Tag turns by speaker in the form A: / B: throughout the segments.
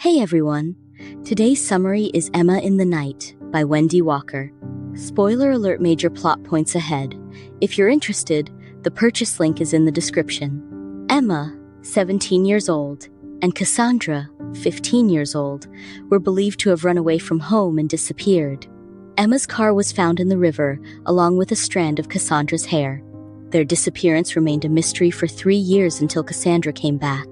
A: Hey everyone! Today's summary is Emma in the Night by Wendy Walker. Spoiler alert, major plot points ahead. If you're interested, the purchase link is in the description. Emma, 17 years old, and Cassandra, 15 years old, were believed to have run away from home and disappeared. Emma's car was found in the river, along with a strand of Cassandra's hair. Their disappearance remained a mystery for 3 years until Cassandra came back.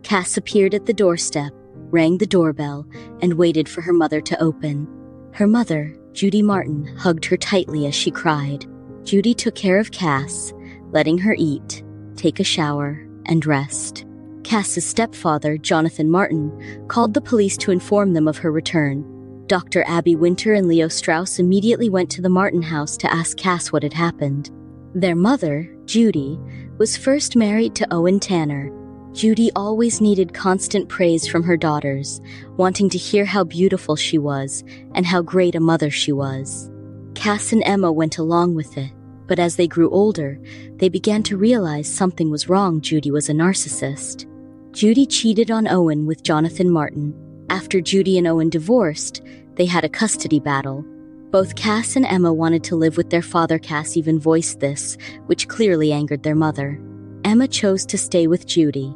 A: Cass appeared at the doorstep, rang the doorbell, and waited for her mother to open. Her mother, Judy Martin, hugged her tightly as she cried. Judy took care of Cass, letting her eat, take a shower, and rest. Cass's stepfather, Jonathan Martin, called the police to inform them of her return. Dr. Abby Winter and Leo Strauss immediately went to the Martin house to ask Cass what had happened. Their mother, Judy, was first married to Owen Tanner. Judy always needed constant praise from her daughters, wanting to hear how beautiful she was and how great a mother she was. Cass and Emma went along with it, but as they grew older, they began to realize something was wrong. Judy was a narcissist. Judy cheated on Owen with Jonathan Martin. After Judy and Owen divorced, they had a custody battle. Both Cass and Emma wanted to live with their father. Cass even voiced this, which clearly angered their mother. Emma chose to stay with Judy.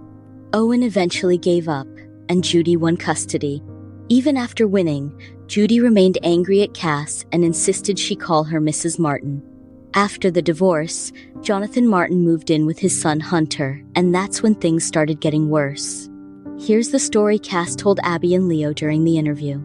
A: Owen eventually gave up, and Judy won custody. Even after winning, Judy remained angry at Cass and insisted she call her Mrs. Martin. After the divorce, Jonathan Martin moved in with his son Hunter, and that's when things started getting worse. Here's the story Cass told Abby and Leo during the interview.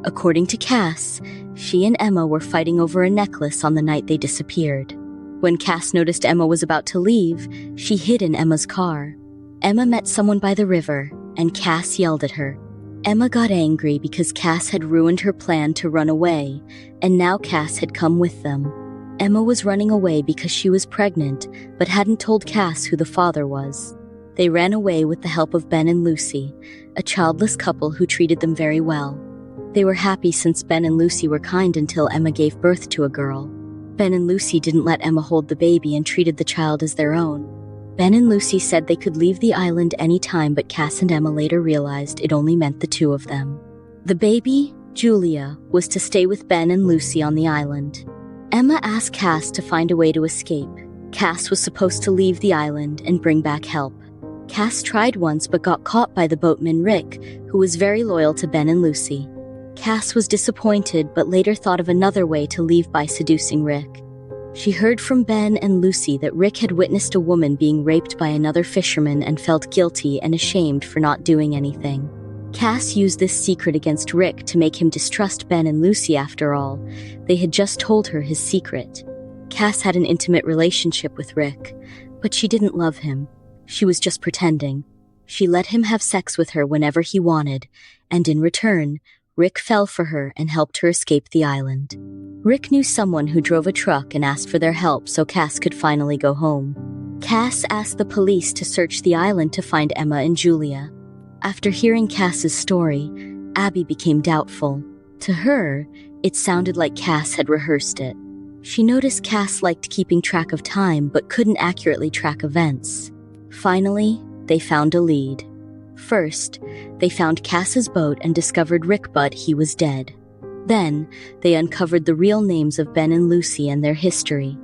A: According to Cass, she and Emma were fighting over a necklace on the night they disappeared. When Cass noticed Emma was about to leave, she hid in Emma's car. Emma met someone by the river, and Cass yelled at her. Emma got angry because Cass had ruined her plan to run away, and now Cass had come with them. Emma was running away because she was pregnant, but hadn't told Cass who the father was. They ran away with the help of Ben and Lucy, a childless couple who treated them very well. They were happy since Ben and Lucy were kind until Emma gave birth to a girl. Ben and Lucy didn't let Emma hold the baby and treated the child as their own. Ben and Lucy said they could leave the island any time, but Cass and Emma later realized it only meant the two of them. The baby, Julia, was to stay with Ben and Lucy on the island. Emma asked Cass to find a way to escape. Cass was supposed to leave the island and bring back help. Cass tried once but got caught by the boatman Rick, who was very loyal to Ben and Lucy. Cass was disappointed but later thought of another way to leave by seducing Rick. She heard from Ben and Lucy that Rick had witnessed a woman being raped by another fisherman and felt guilty and ashamed for not doing anything. Cass used this secret against Rick to make him distrust Ben and Lucy. After all, they had just told her his secret. Cass had an intimate relationship with Rick, but she didn't love him. She was just pretending. She let him have sex with her whenever he wanted, and in return, Rick fell for her and helped her escape the island. Rick knew someone who drove a truck and asked for their help so Cass could finally go home. Cass asked the police to search the island to find Emma and Julia. After hearing Cass's story, Abby became doubtful. To her, it sounded like Cass had rehearsed it. She noticed Cass liked keeping track of time but couldn't accurately track events. Finally, they found a lead. First, they found Cass's boat and discovered Rick, but he was dead. Then, they uncovered the real names of Ben and Lucy and their history.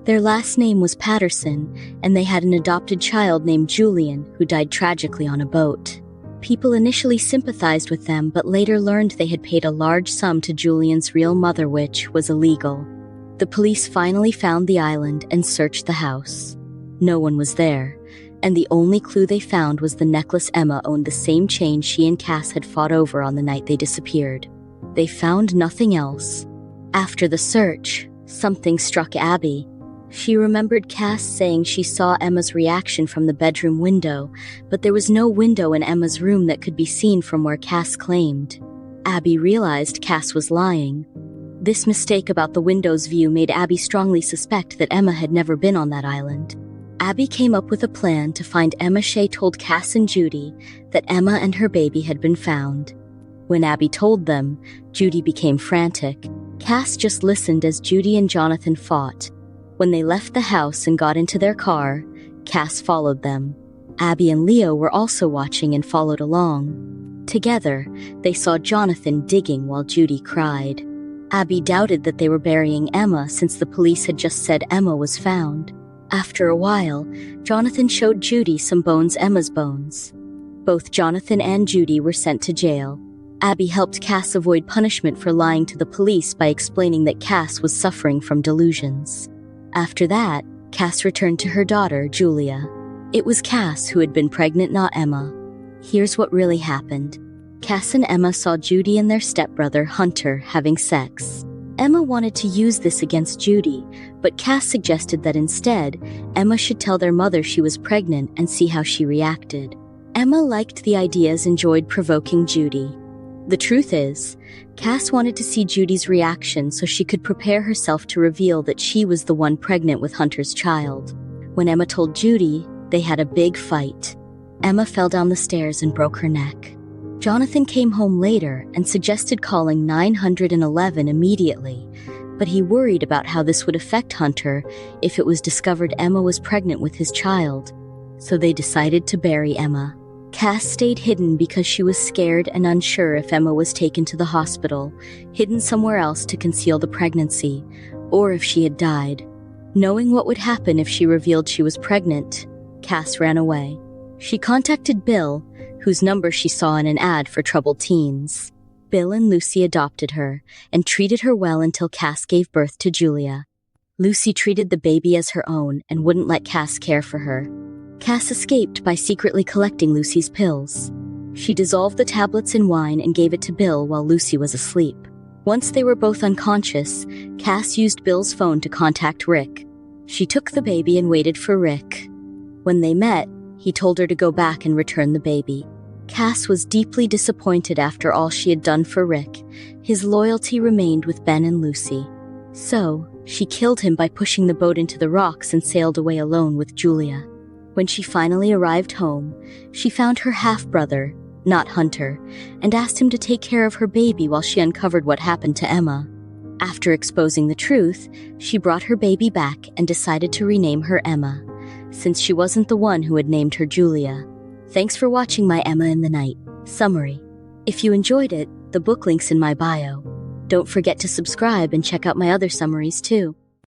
A: Their last name was Patterson, and they had an adopted child named Julian who died tragically on a boat. People initially sympathized with them, but later learned they had paid a large sum to Julian's real mother, which was illegal. The police finally found the island and searched the house. No one was there, and the only clue they found was the necklace Emma owned, the same chain she and Cass had fought over on the night they disappeared. They found nothing else. After the search, something struck Abby. She remembered Cass saying she saw Emma's reaction from the bedroom window, but there was no window in Emma's room that could be seen from where Cass claimed. Abby realized Cass was lying. This mistake about the window's view made Abby strongly suspect that Emma had never been on that island. Abby came up with a plan to find Emma. She told Cass and Judy that Emma and her baby had been found. When Abby told them, Judy became frantic. Cass just listened as Judy and Jonathan fought. When they left the house and got into their car, Cass followed them. Abby and Leo were also watching and followed along. Together, they saw Jonathan digging while Judy cried. Abby doubted that they were burying Emma since the police had just said Emma was found. After a while, Jonathan showed Judy some bones, Emma's bones. Both Jonathan and Judy were sent to jail. Abby helped Cass avoid punishment for lying to the police by explaining that Cass was suffering from delusions. After that, Cass returned to her daughter, Julia. It was Cass who had been pregnant, not Emma. Here's what really happened. Cass and Emma saw Judy and their stepbrother, Hunter, having sex. Emma wanted to use this against Judy, but Cass suggested that instead, Emma should tell their mother she was pregnant and see how she reacted. Emma liked the ideas and enjoyed provoking Judy. The truth is, Cass wanted to see Judy's reaction so she could prepare herself to reveal that she was the one pregnant with Hunter's child. When Emma told Judy, they had a big fight. Emma fell down the stairs and broke her neck. Jonathan came home later and suggested calling 911 immediately, but he worried about how this would affect Hunter if it was discovered Emma was pregnant with his child, so they decided to bury Emma. Cass stayed hidden because she was scared and unsure if Emma was taken to the hospital, hidden somewhere else to conceal the pregnancy, or if she had died. Knowing what would happen if she revealed she was pregnant, Cass ran away. She contacted Bill, whose number she saw in an ad for troubled teens. Bill and Lucy adopted her and treated her well until Cass gave birth to Julia. Lucy treated the baby as her own and wouldn't let Cass care for her. Cass escaped by secretly collecting Lucy's pills. She dissolved the tablets in wine and gave it to Bill while Lucy was asleep. Once they were both unconscious, Cass used Bill's phone to contact Rick. She took the baby and waited for Rick. When they met, he told her to go back and return the baby. Cass was deeply disappointed after all she had done for Rick. His loyalty remained with Ben and Lucy. So, she killed him by pushing the boat into the rocks and sailed away alone with Julia. When she finally arrived home, she found her half-brother, not Hunter, and asked him to take care of her baby while she uncovered what happened to Emma. After exposing the truth, she brought her baby back and decided to rename her Emma, since she wasn't the one who had named her Julia. Thanks for watching my Emma in the Night summary. If you enjoyed it, the book link's in my bio. Don't forget to subscribe and check out my other summaries too.